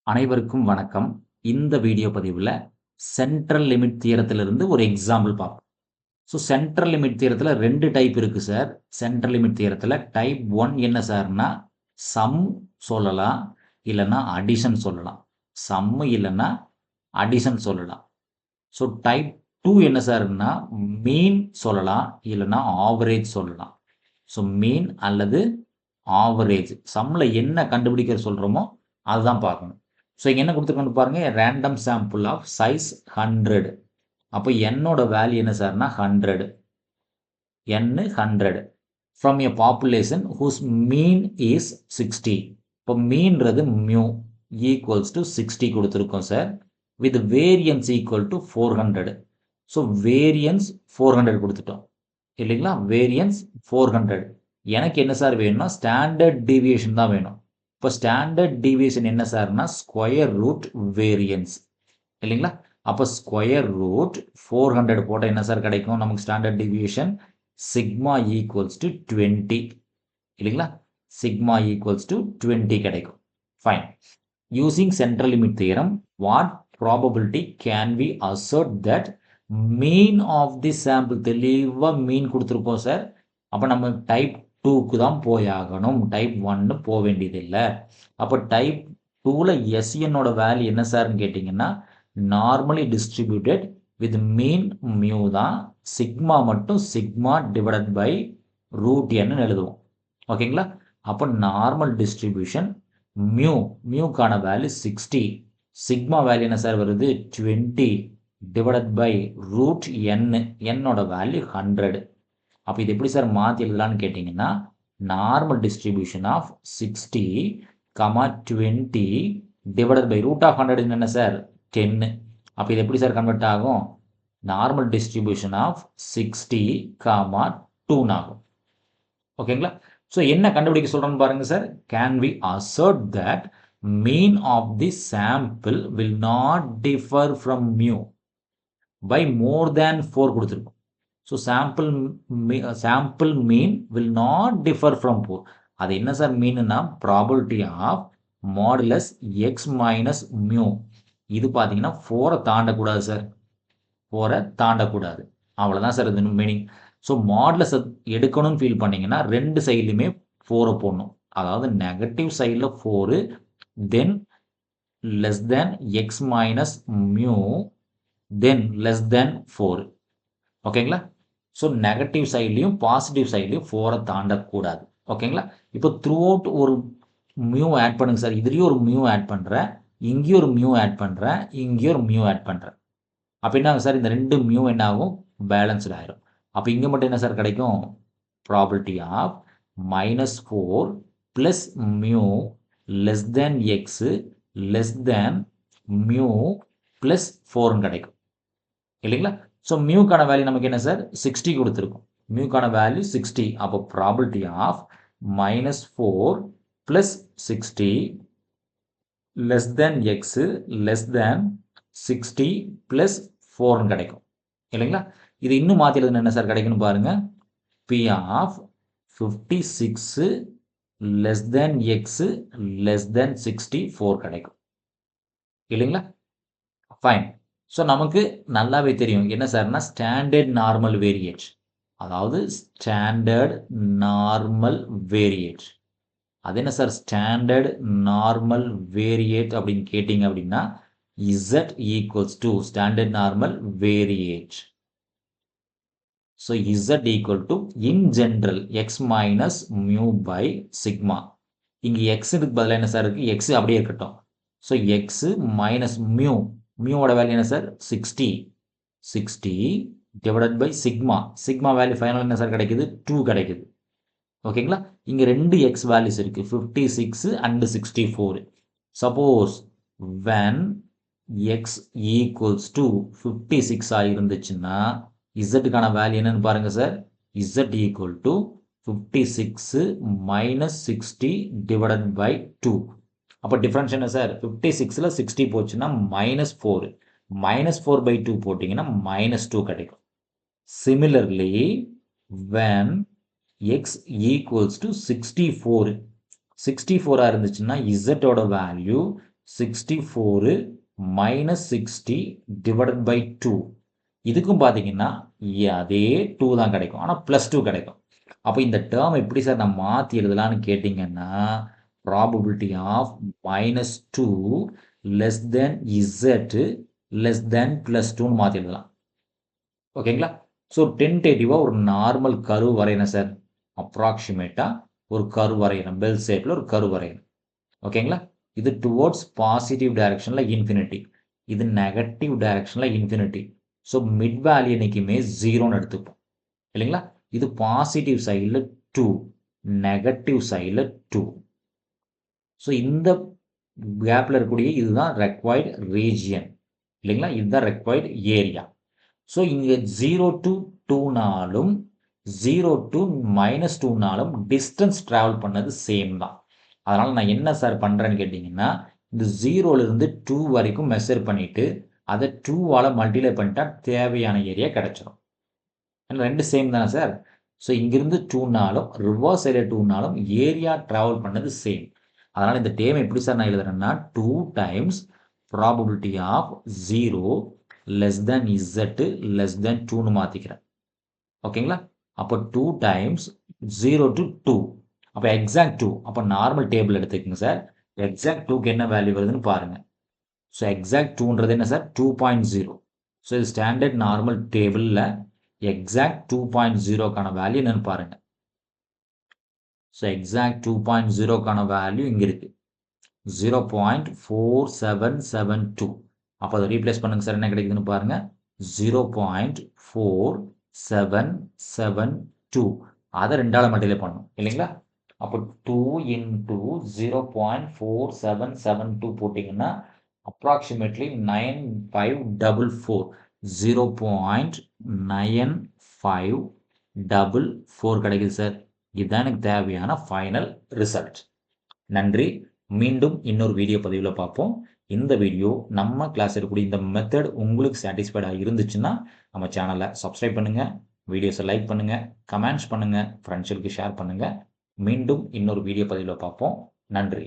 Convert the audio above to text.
அனைவருக்கும் வணக்கம். இந்த வீடியோ பதிவுல சென்ட்ரல் லிமிட் தியரத்திலிருந்து ஒரு எக்ஸாம்பிள் பார்ப்போம். சென்ட்ரல் லிமிட் தியரத்துல 2 டைப் இருக்கு சார். சென்ட்ரல் லிமிட் தியரத்துல டைப் 1 என்ன சார்னா, சம் சொல்லலாம், இல்லன்னா அடிஷன் சொல்லலாம். சம் இல்லன்னா அடிஷன் சொல்லலாம். டைப் 2 என்ன சார்னா, மீன் சொல்லலாம், இல்லன்னா ஆவரேஜ் சொல்லலாம். மீன் அல்லது ஆவரேஜ். சம்ல என்ன கண்டுபிடிக்க சொல்றோமோ அதுதான் பார்க்கணும். இங்க என்ன கொடுத்துருக்கான்னு பாருங்க, ரேண்டம் சாம்பிள் ஆஃப் சைஸ் 100. அப்போ என்னோட வேல்யூ என்ன சார்னா 100. n 100 from a population whose mean is 60. இப்போ மீன்றது மியூ ஈக்குவல்ஸ் டு 60 கொடுத்துருக்கோம் sir. With variance equal to 400. Variance 400 கொடுத்துட்டோம் இல்லைங்களா? வேரியன்ஸ் 400. எனக்கு என்ன சார் வேணும்னா ஸ்டாண்டர்ட் டீவியேஷன் தான் வேணும். இப்போ ஸ்டாண்டர்ட் டீவியேஷன் என்ன சார்னா ஸ்கொயர் ரூட் வேரியன்ஸ் இல்லைங்களா? அப்போ ஸ்கொயர் ரூட் 400 போட்டால் என்ன சார் கிடைக்கும்? நமக்கு standard deviation sigma equals to 20 இல்லைங்களா? சிக்மா ஈக்குவல்ஸ் டு 20 கிடைக்கும். Fine. Using central limit theorem, what probability can we assert that mean of the sample? தெளிவாக மீன் கொடுத்துருப்போம் சார். அப்போ நம்ம டைப் 2க்கு தான் போயாகணும், டைப் 1 போக வேண்டியதில்லை. அப்போ டைப் 2ல எஸ்என்னோட வேல்யூ என்ன சார்ன்னு கேட்டிங்கன்னா, normally distributed with mean mu தான். சிக்மா மட்டும் sigma divided by root n எழுதுவோம். ஓகேங்களா? அப்போ நார்மல் டிஸ்ட்ரிபியூஷன் மியூக்கான வேல்யூ 60, சிக்மா வேல்யூ என்ன சார் வருது 20 டிவைடட் பை ரூட் என்னோட வேல்யூ 100. அப்போ இது எப்படி சார் மாற்றி எழுதலான்னு கேட்டிங்கன்னா, normal distribution of 60, 20 divided by root of 100 என்ன சார் 10. அப்போ இது எப்படி சார் கன்வெர்ட் ஆகும்? நார்மல் டிஸ்ட்ரிபியூஷன் ஆஃப் 60, 2 ஆகும். ஓகேங்களா? என்ன கண்டுபிடிக்க சொல்றோம்னு பாருங்க sir. Can we assert that mean of the sample will not differ from mu by more than 4 கொடுத்துருக்கோம். Sample mean will not differ from 4. அது என்ன சார் மீன்னா probability of modulus x minus mu. இது பார்த்தீங்கன்னா 4 தாண்டக்கூடாது சார். 4 தாண்டக்கூடாது. அவ்வளோதான் sir இது meaning. Modulus எடுக்கணும்னு feel பண்ணீங்கன்னா 2 சைட்லையுமே 4 போடணும். அதாவது நெகட்டிவ் சைடில் 4, then less than x minus mu, then less than 4. ஓகேங்களா? நெகட்டிவ் சைட்லையும் பாசிட்டிவ் சைட்லையும் 4 தாண்டக்கூடாது. ஓகேங்களா? இப்போ த்ரூ அவுட் ஒரு மியூ ஆட் பண்ணுங்க சார். இதுலேயும் ஒரு மியூ ஆட் பண்ணுறேன், இங்கேயும் ஒரு மியூ ஆட் பண்ணுறேன், இங்கேயும் ஒரு மியூ ஆட் பண்ணுறேன். அப்போ என்ன ஆகும் சார்? இந்த 2 மியூ என்ன ஆகும்? பேலன்ஸ்டு ஆயிரும். அப்போ இங்கே மட்டும் என்ன சார் கிடைக்கும்? Probability of -4 plus mu less than x less than mu plus 4 கிடைக்கும் இல்லைங்களா? மியூக்கான வேல்யூ நமக்கு என்ன சார்? 60 கொடுத்துருக்கும். மியூக்கான வேல்யூ 60. அப்போ probability of -4 plus 60 less than x less than 60 plus 4 கிடைக்கும் இல்லைங்களா? இது இன்னும் மாற்றி எழுதுனா என்ன சார் கிடைக்குன்னு பாருங்க. P of 56 less than x less than 64 கிடைக்கும் இல்லைங்களா? ஃபைன். நமக்கு நல்லாவே தெரியும் என்ன சார்னா ஸ்டாண்டர்ட் நார்மல் வேரியேட். அதாவது ஸ்டாண்டர்ட் நார்மல் வேரியேட். அது என்ன சார் ஸ்டாண்டர்ட் நார்மல் வேரியேட் அப்படின்னு கேட்டிங்க அப்படின்னா, Z equals to standard normal வேரியேட். Z equal to in general x minus mu by sigma. இங்க x க்கு பதிலா என்ன சார் இருக்கு? x அப்படியே இருக்கட்டும். x minus mu. ஓட வேல்யூ என்ன sir? 60. 60 divided by sigma. sigma value final என்ன சார் கிடைக்குது? 2 கிடைக்குது. ஓகேங்களா? இங்க 2 x வேல்யூஸ் இருக்கு. 56 and 64. Suppose when x equals to 56 இருந்துச்சுன்னா இசட்டுக்கான வேல்யூ என்னன்னு பாருங்க sir. Z equal to 56 minus 60 divided by 2. அப்போ டிஃபரன்ஸ் என்ன சார்? 56ல் 60 போச்சுன்னா -4. -4 by 2 போட்டிங்கன்னா -2 கிடைக்கும். Similarly when x equals to 64 இருந்துச்சுன்னா Z ஓட வேல்யூ 64 minus 60 divided by 2. இதுக்கும் பார்த்தீங்கன்னா அதே 2 தான் கிடைக்கும். ஆனால் +2 கிடைக்கும். அப்போ இந்த டேர்ம் எப்படி சார் நான் மாற்றி எழுதலான்னு கேட்டிங்கன்னா probability of -2 less than z less than +2ன்னு மாற்றி எழுதலாம். ஓகேங்களா? ஸோ டென்டேட்டிவாக ஒரு நார்மல் கர்வ் வரையணும் சார். அப்ராக்சிமேட்டாக ஒரு கர்வ் வரையணும். பெல் ஷேப்பில் ஒரு கர்வ் வரையணும். ஓகேங்களா? இது டுவோர்ட்ஸ் பாசிட்டிவ் டைரக்ஷனில் இன்ஃபினிட்டி, இது நெகட்டிவ் டைரக்ஷனில் இன்ஃபினிட்டி. ஸோ மிட் வேல்யூ என்றைக்குமே 0ன்னு எடுத்துப்போம் இல்லைங்களா? இது பாசிட்டிவ் சைடில் 2, நெகட்டிவ் சைடில் 2. ஸோ இந்த கேப்பில் இருக்கக்கூடிய இதுதான் ரெக்வயர்டு ரீஜியன் இல்லைங்களா? இதுதான் ரெக்வயர்டு ஏரியா. ஸோ இங்கே 0 to 2னாலும் 0 to -2னாலும் டிஸ்டன்ஸ் ட்ராவல் பண்ணது சேம் தான். அதனால் நான் என்ன சார் பண்ணுறேன்னு கேட்டிங்கன்னா இந்த 0லேருந்து 2 வரைக்கும் மெஷர் பண்ணிவிட்டு அதை 2ஆல் மல்டிப்ளை பண்ணிட்டா தேவையான ஏரியா கிடச்சிரும். ரெண்டு சேம் தானே சார்? ஸோ இங்கிருந்து 2னாலும் ரிவர்ஸ் சைடில் 2னாலும் ஏரியா ட்ராவல் பண்ணது சேம். அதனால் இந்த டேம் எப்படி சார் நான் எழுதுறேன்னா 2 times probability of 0 less than z less than 2ன்னு மாற்றிக்கிறேன். ஓகேங்களா? அப்போ 2 times 0 to 2. அப்போ எக்ஸாக்ட் 2. அப்போ நார்மல் டேபிள் எடுத்துக்கங்க சார். எக்ஸாக்ட் 2க்கு என்ன வேல்யூ வருதுன்னு பாருங்கள். ஸோ எக்ஸாக்ட் 2ன்றது என்ன சார்? 2.0. ஸோ இது ஸ்டாண்டர்ட் நார்மல் டேபிளில் எக்ஸாக்ட் 2.0க்கான வேல்யூ என்னன்னு பாருங்கள். ஸோ எக்ஸாக்ட் 2.0க்கான வேல்யூ இங்கே இருக்குது 0.4772. அப்போ அதை ரீப்ளேஸ் பண்ணுங்க சார். என்ன கிடைக்குதுன்னு பாருங்கள். 0.4772. அதை 2ஆல் மல்டிப்ளை பண்ணணும் இல்லைங்களா? அப்போ 2 into 0.4772 போட்டிங்கன்னா அப்ராக்சிமேட்லி 9544. 0.9544 கிடைக்குது சார். இதுதான் எனக்கு தேவையான ஃபைனல் ரிசல்ட். நன்றி. மீண்டும் இன்னொரு வீடியோ பதிவில் பார்ப்போம். இந்த வீடியோ நம்ம கிளாஸ் இருக்கக்கூடிய இந்த மெத்தட் உங்களுக்கு சாட்டிஸ்ஃபைடாக இருந்துச்சுன்னா நம்ம சேனலை சப்ஸ்கிரைப் பண்ணுங்கள், வீடியோஸை லைக் பண்ணுங்கள், கமெண்ட்ஸ் பண்ணுங்கள், ஃப்ரெண்ட்ஸுக்கு ஷேர் பண்ணுங்கள். மீண்டும் இன்னொரு வீடியோ பதிவில் பார்ப்போம். நன்றி.